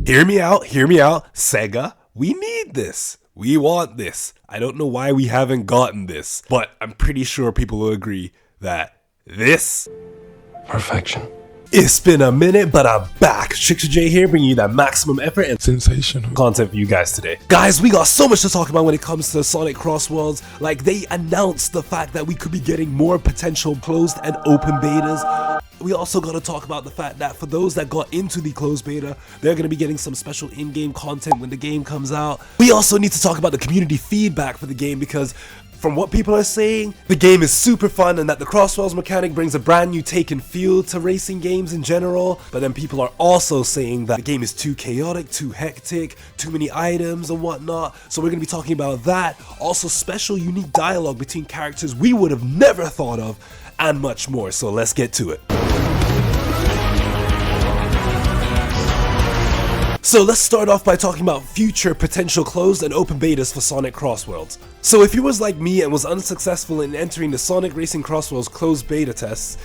Hear me out, Sega. We need this. We want this. I don't know why we haven't gotten this, but I'm pretty sure people will agree that this... perfection. It's been a minute, but I'm back. Trickster J here, bringing you that maximum effort and Sensational content for you guys today. Guys, we got so much to talk about when it comes to Sonic Crossworlds. Like, they announced the fact that we could be getting more potential closed and open betas. We also got to talk about the fact that for those that got into the closed beta, they're going to be getting some special in-game content when the game comes out. We also need to talk about the community feedback for the game because from what people are saying, the game is super fun and that the Crossworlds mechanic brings a brand new take and feel to racing games in general. But then people are also saying that the game is too chaotic, too hectic, too many items and whatnot. So we're going to be talking about that. Also special unique dialogue between characters we would have never thought of and much more. So let's get to it. So let's start off by talking about future potential closed and open betas for Sonic Crossworlds. So if you was like me and was unsuccessful in entering the Sonic Racing Crossworlds closed beta tests,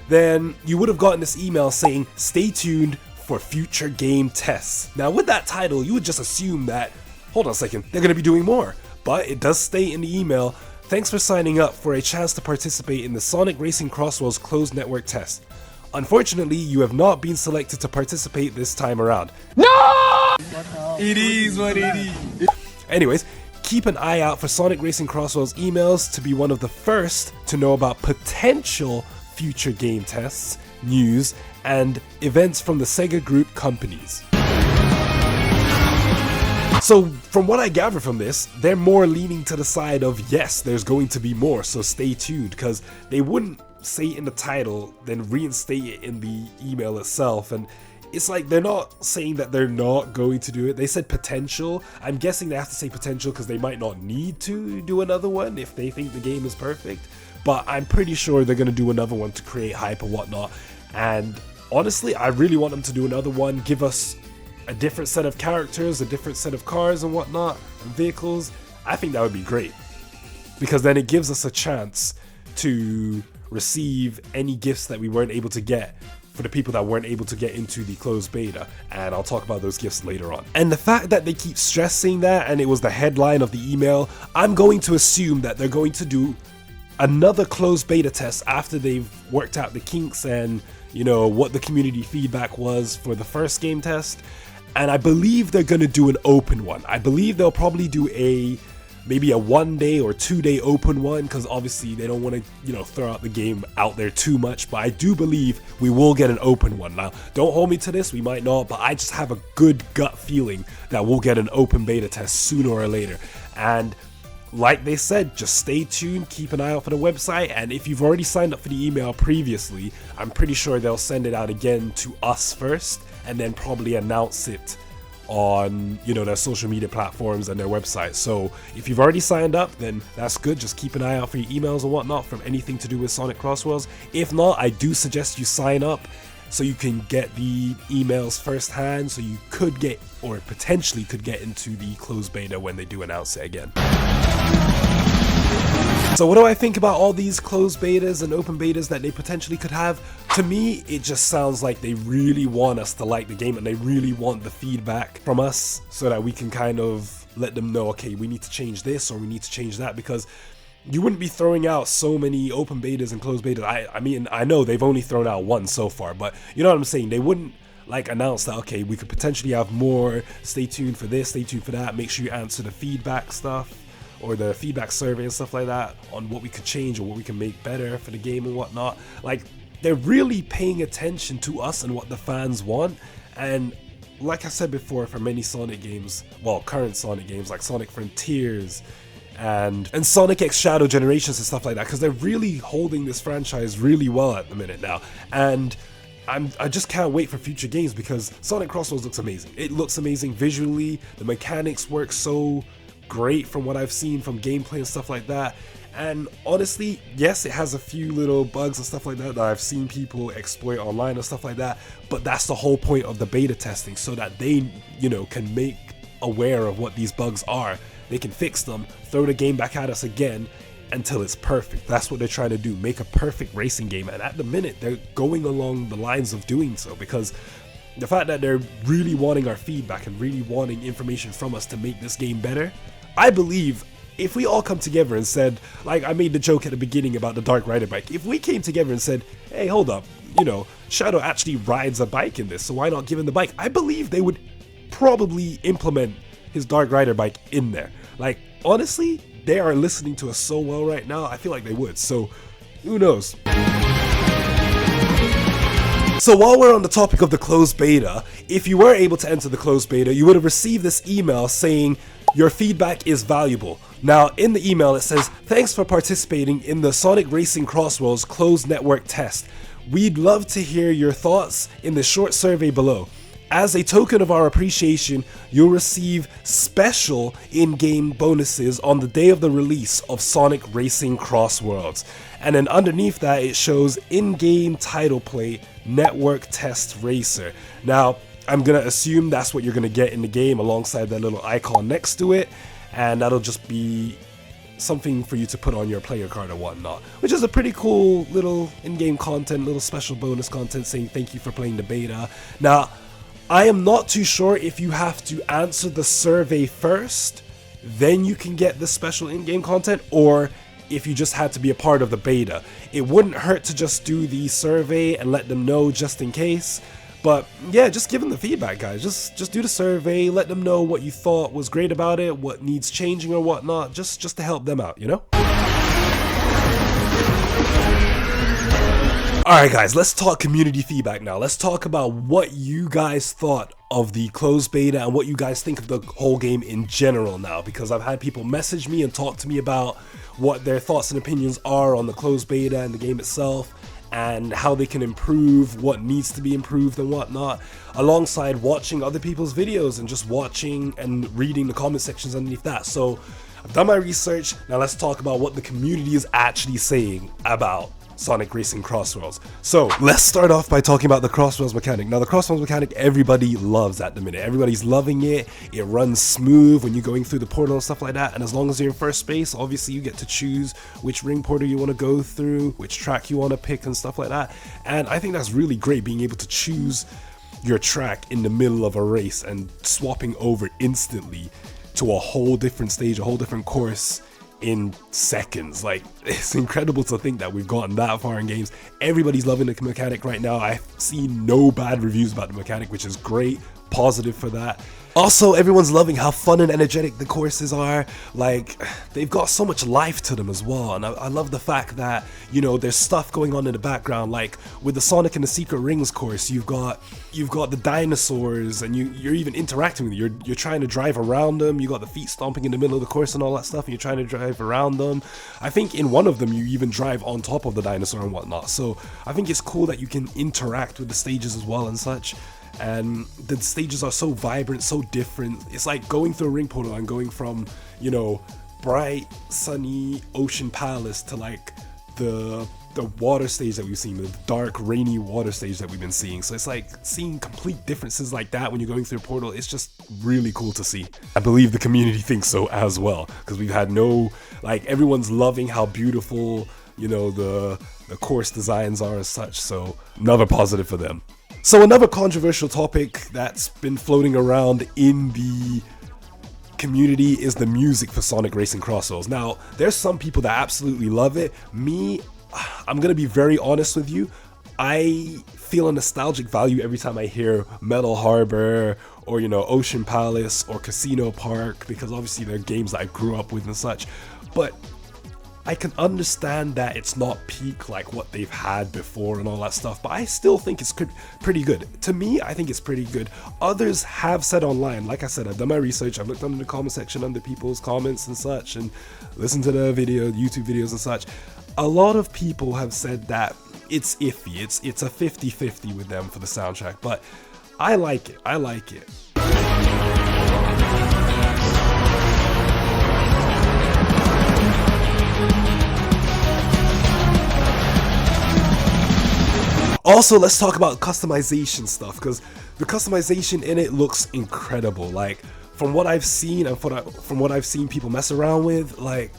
then you would have gotten this email saying, stay tuned for future game tests. Now with that title, you would just assume that, hold on a second, they're going to be doing more. But it does state in the email, thanks for signing up for a chance to participate in the Sonic Racing Crossworlds closed network test. Unfortunately, you have not been selected to participate this time around. No! It is what it is. Anyways, keep an eye out for Sonic Racing Crossworlds emails to be one of the first to know about potential future game tests, news, and events from the Sega Group companies. So from what I gather from this, they're more leaning to the side of yes, there's going to be more, so stay tuned, because they wouldn't say it in the title, then reinstate it in the email itself, and it's like they're not saying that they're not going to do it. They said potential. I'm guessing they have to say potential because they might not need to do another one if they think the game is perfect, but I'm pretty sure they're going to do another one to create hype and whatnot. And honestly, I really want them to do another one, give us a different set of characters, a different set of cars and whatnot, and vehicles. I think that would be great, because then it gives us a chance to receive any gifts that we weren't able to get for the people that weren't able to get into the closed beta, and I'll talk about those gifts later on. And the fact that they keep stressing that, and it was the headline of the email, I'm going to assume that they're going to do another closed beta test after they've worked out the kinks and, you know, what the community feedback was for the first game test. And I believe they're going to do an open one. I believe they'll probably do maybe a 1 day or 2 day open one, because obviously they don't want to, you know, throw out the game out there too much. But I do believe we will get an open one. Now, don't hold me to this, we might not, but I just have a good gut feeling that we'll get an open beta test sooner or later. And like they said, just stay tuned, keep an eye out for the website, and if you've already signed up for the email previously, I'm pretty sure they'll send it out again to us first, and then probably announce it on, you know, their social media platforms and their website. So if you've already signed up, then that's good. Just keep an eye out for your emails and whatnot from anything to do with Sonic Crossworlds. If not, I do suggest you sign up so you can get the emails firsthand, so you could get, or potentially could get, into the closed beta when they do announce it again. So what do I think about all these closed betas and open betas that they potentially could have? To me, it just sounds like they really want us to like the game, and they really want the feedback from us so that we can kind of let them know, okay, we need to change this or we need to change that, because you wouldn't be throwing out so many open betas and closed betas. I mean, I know they've only thrown out one so far, but you know what I'm saying? They wouldn't like announce that, okay, we could potentially have more, stay tuned for this, stay tuned for that, make sure you answer the feedback stuff or the feedback survey and stuff like that on what we could change or what we can make better for the game and whatnot. Like, they're really paying attention to us and what the fans want. And like I said before, for many Sonic games, well, current Sonic games like Sonic Frontiers and Sonic X Shadow Generations and stuff like that, because they're really holding this franchise really well at the minute now. And I just can't wait for future games, because Sonic Crossworlds looks amazing. It looks amazing visually, the mechanics work so great from what I've seen from gameplay and stuff like that. And honestly, yes, it has a few little bugs and stuff like that I've seen people exploit online and stuff like that, but that's the whole point of the beta testing, so that they, you know, can make aware of what these bugs are. They can fix them, throw the game back at us again until it's perfect. That's what they're trying to do, make a perfect racing game. And at the minute, they're going along the lines of doing so, because the fact that they're really wanting our feedback and really wanting information from us to make this game better, I believe if we all come together and said, like I made the joke at the beginning about the Dark Rider bike, if we came together and said, hey, hold up, you know, Shadow actually rides a bike in this, so why not give him the bike? I believe they would probably implement his Dark Rider bike in there. Like, honestly, they are listening to us so well right now, I feel like they would, so who knows. So while we're on the topic of the closed beta, if you were able to enter the closed beta, you would have received this email saying your feedback is valuable. Now in the email it says, thanks for participating in the Sonic Racing Crossworlds closed network test. We'd love to hear your thoughts in the short survey below. As a token of our appreciation, you'll receive special in-game bonuses on the day of the release of Sonic Racing Crossworlds. And then underneath that it shows in-game title plate network test racer. Now I'm gonna assume that's what you're gonna get in the game alongside that little icon next to it, and that'll just be something for you to put on your player card or whatnot, which is a pretty cool little in-game content, little special bonus content saying thank you for playing the beta. Now I am not too sure if you have to answer the survey first, then you can get the special in-game content, or if you just had to be a part of the beta. It wouldn't hurt to just do the survey and let them know just in case. But yeah, just give them the feedback, guys. Just do the survey, let them know what you thought was great about it, what needs changing or whatnot, just to help them out, you know? Alright guys, let's talk community feedback now. Let's talk about what you guys thought of the closed beta and what you guys think of the whole game in general now, because I've had people message me and talk to me about what their thoughts and opinions are on the closed beta and the game itself, and how they can improve, what needs to be improved and whatnot, alongside watching other people's videos and just watching and reading the comment sections underneath that. So I've done my research, now let's talk about what the community is actually saying about Sonic Racing Crossworlds. So let's start off by talking about the Crossworlds mechanic. Now the Crossworlds mechanic everybody loves at the minute. Everybody's loving it. It runs smooth when you're going through the portal and stuff like that, and as long as you're in first space, obviously you get to choose which ring portal you want to go through, which track you want to pick and stuff like that. And I think that's really great, being able to choose your track in the middle of a race and swapping over instantly to a whole different stage, a whole different course in seconds. Like, it's incredible to think that we've gotten that far in games. Everybody's loving the mechanic right now. I've seen no bad reviews about the mechanic, which is great, positive for that. Also, everyone's loving how fun and energetic the courses are. Like, they've got so much life to them as well, and I love the fact that, you know, there's stuff going on in the background. Like with the Sonic and the Secret Rings course, you've got the dinosaurs, and you're even interacting with them. You're trying to drive around them. You got the feet stomping in the middle of the course and all that stuff, and you're trying to drive around them. I think in one of them you even drive on top of the dinosaur and whatnot. So I think it's cool that you can interact with the stages as well and such. And the stages are so vibrant, so different. It's like going through a ring portal and going from, you know, bright, sunny Ocean Palace to like the water stage that we've seen, the dark, rainy water stage that we've been seeing. So it's like seeing complete differences like that when you're going through a portal. It's just really cool to see. I believe the community thinks so as well, because we've had everyone's loving how beautiful, you know, the course designs are as such. So another positive for them. So another controversial topic that's been floating around in the community is the music for Sonic Racing Crossworlds. Now, there's some people that absolutely love it. Me, I'm gonna be very honest with you. I feel a nostalgic value every time I hear Metal Harbor or, you know, Ocean Palace or Casino Park, because obviously they're games that I grew up with and such. But I can understand that it's not peak like what they've had before and all that stuff, but I still think it's pretty good. To me, I think it's pretty good. Others have said online, like I said, I've done my research, I've looked under the comment section under people's comments and such, and listened to the YouTube videos and such. A lot of people have said that it's iffy, it's a 50-50 with them for the soundtrack, but I like it, I like it. Also, let's talk about customization stuff, because the customization in it looks incredible. Like, from what I've seen and from what I've seen people mess around with, like,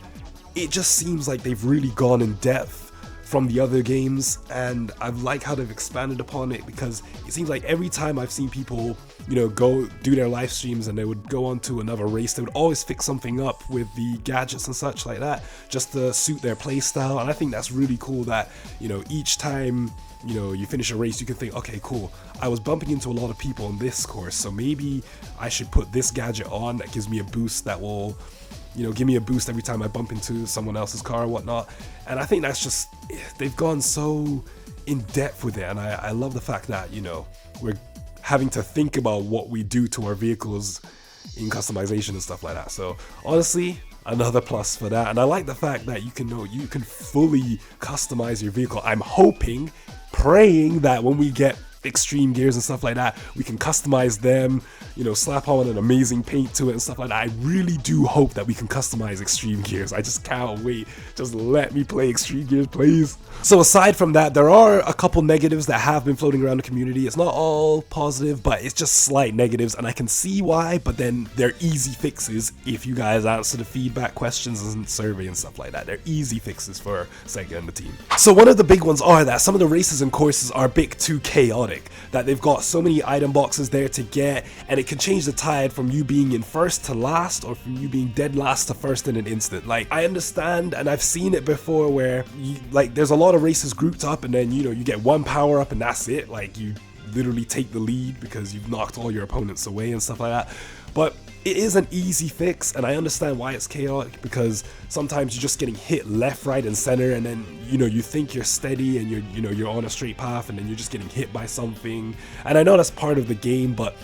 it just seems like they've really gone in depth from the other games, and I like how they've expanded upon it, because it seems like every time I've seen people, you know, go do their live streams and they would go on to another race, they would always fix something up with the gadgets and such like that just to suit their playstyle. And I think that's really cool that, you know, each time, you know, you finish a race, you can think, okay, cool, I was bumping into a lot of people on this course, so maybe I should put this gadget on that gives me a boost that will, you know, give me a boost every time I bump into someone else's car or whatnot. And I think that's just, they've gone so in depth with it, and I love the fact that, you know, we're having to think about what we do to our vehicles in customization and stuff like that. So honestly, another plus for that. And I like the fact that you can fully customize your vehicle. I'm hoping, praying that when we get extreme gears and stuff like that, we can customize them, you know, slap on an amazing paint to it and stuff like that. I really do hope that we can customize extreme gears. I just can't wait. Just let me play extreme gears, please. So aside from that, there are a couple negatives that have been floating around the community. It's not all positive, but it's just slight negatives, and I can see why, but then they're easy fixes if you guys answer the feedback questions and survey and stuff like that. They're easy fixes for Sega and the team. So one of the big ones are that some of the races and courses are a bit too chaotic, that they've got so many item boxes there to get, and it can change the tide from you being in first to last, or from you being dead last to first in an instant. Like, I understand, and I've seen it before where you, like, there's a lot of races grouped up, and then, you know, you get one power up and that's it. Like, you literally take the lead because you've knocked all your opponents away and stuff like that. But it is an easy fix, and I understand why it's chaotic, because sometimes you're just getting hit left, right, and center, and then, you know, you think you're steady and you're on a straight path, and then you're just getting hit by something. And I know that's part of the game, but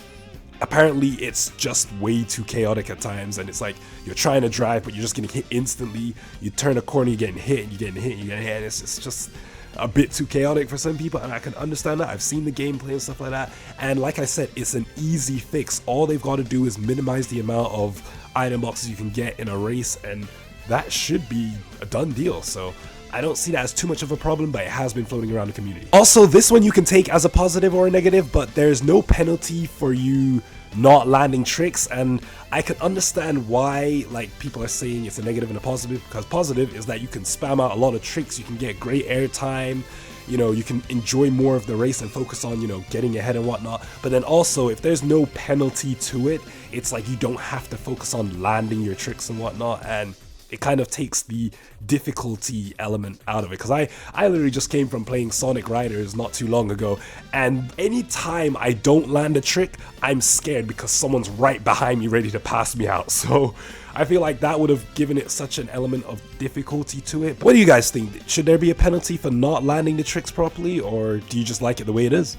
apparently it's just way too chaotic at times, and it's like you're trying to drive, but you're just getting hit instantly. You turn a corner, you're getting hit, and you're getting hit, and you're getting hit, and it's just a bit too chaotic for some people, and I can understand that. I've seen the gameplay and stuff like that, and like I said, it's an easy fix. All they've got to do is minimize the amount of item boxes you can get in a race, and that should be a done deal. So I don't see that as too much of a problem, but it has been floating around the community. Also, this one you can take as a positive or a negative, but there's no penalty for you not landing tricks, and I can understand why, like, people are saying it's a negative and a positive, because positive is that you can spam out a lot of tricks, you can get great airtime, you know, you can enjoy more of the race and focus on, you know, getting ahead and whatnot. But then also, if there's no penalty to it, it's like you don't have to focus on landing your tricks and whatnot, and it kind of takes the difficulty element out of it. Because I literally just came from playing Sonic Riders not too long ago, and anytime I don't land a trick, I'm scared because someone's right behind me ready to pass me out. So I feel like that would have given it such an element of difficulty to it. What do you guys think? Should there be a penalty for not landing the tricks properly, or do you just like it the way it is?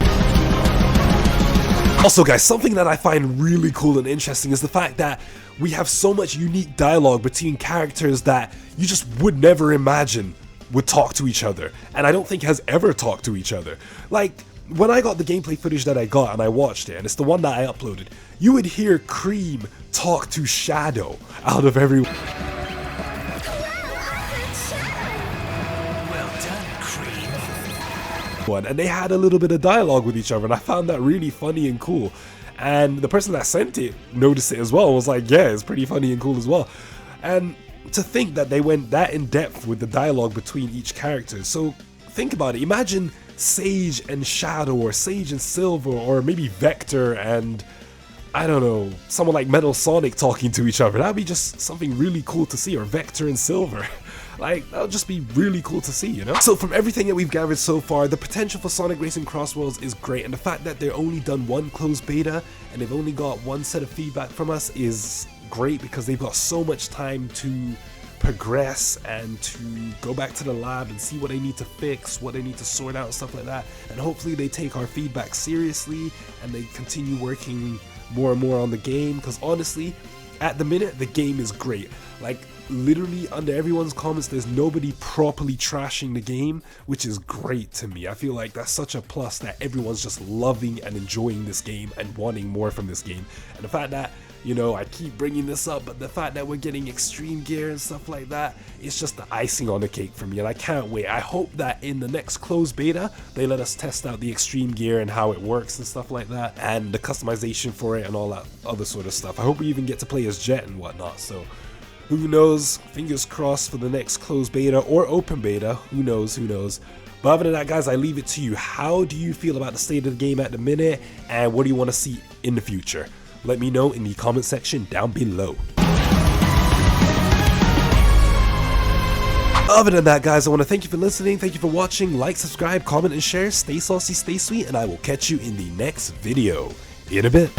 Also guys, something that I find really cool and interesting is the fact that we have so much unique dialogue between characters that you just would never imagine would talk to each other, and I don't think has ever talked to each other. Like, when I got the gameplay footage that I got and I watched it, and it's the one that I uploaded, you would hear Cream talk to Shadow out of every... and they had a little bit of dialogue with each other, and I found that really funny and cool. And the person that sent it noticed it as well, was like, yeah, it's pretty funny and cool as well. And to think that they went that in depth with the dialogue between each character. So think about it, imagine Sage and Shadow, or Sage and Silver, or maybe Vector and, I don't know, someone like Metal Sonic talking to each other. That'd be just something really cool to see, or Vector and Silver. Like, that would just be really cool to see, you know? So from everything that we've gathered so far, the potential for Sonic Racing Crossworlds is great, and the fact that they've only done one closed beta and they've only got one set of feedback from us is great, because they've got so much time to progress and to go back to the lab and see what they need to fix, what they need to sort out and stuff like that. And hopefully they take our feedback seriously and they continue working more and more on the game, because honestly, at the minute, the game is great. Like, literally under everyone's comments, there's nobody properly trashing the game, which is great to me. I feel like that's such a plus, that everyone's just loving and enjoying this game and wanting more from this game. And the fact that, you know, I keep bringing this up, but the fact that we're getting extreme gear and stuff like that, it's just the icing on the cake for me, and I can't wait. I hope that in the next closed beta, they let us test out the extreme gear and how it works and stuff like that, and the customization for it and all that other sort of stuff. I hope we even get to play as Jet and whatnot. So Who knows? Fingers crossed for the next closed beta or open beta. Who knows? Who knows? But other than that, guys, I leave it to you. How do you feel about the state of the game at the minute, and what do you want to see in the future? Let me know in the comment section down below. Other than that, guys, I want to thank you for listening. Thank you for watching. Like, subscribe, comment, and share. Stay saucy, stay sweet, and I will catch you in the next video. In a bit.